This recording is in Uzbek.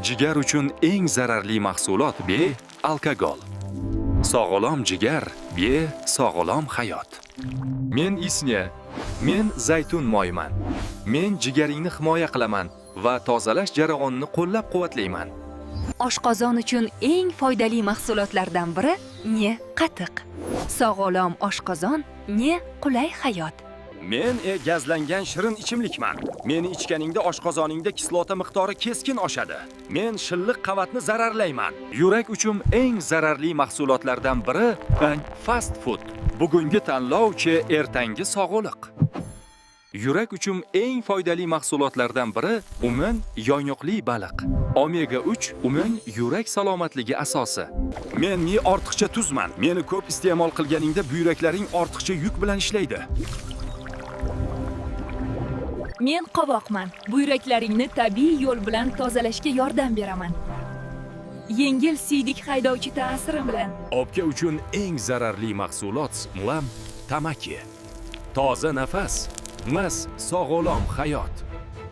Jigar uchun eng zararli mahsulot alkogol. Sog'lom jigar sog'lom hayot. Men Isnya, men zaytun moyiman. Men jigaringni himoya qilaman va tozalash jarayonini qo'llab-quvvatlayman. Oshqozon uchun eng foydali mahsulotlardan biri qatiq. Sog'lom oshqozon qulay hayot. Men gazlangan shirin ichimlikman. Meni ichganingda oshqozoningda kislota miqdori keskin oshadi. Men shilliq qavatni zararlayman. Yurak uchun eng zararli mahsulotlardan biri fast food. Bugungi tanlov ertangi sog'liq. Yurak uchun eng foydali mahsulotlardan biri yonyuqli baliq. Omega 3 yurak salomatligi asosi. Men ortiqcha tuzman. Meni ko'p iste'mol qilganingda buyraklaring ortiqcha yuk bilan ishlaydi. Men qovoqman. Buyraklaringni tabiiy yo'l bilan tozalashga yordam beraman. Yengil siydik haydovchi ta'siri bilan. Obka uchun eng zararli mahsulot tamaki. Toza nafas, sog'lom hayot.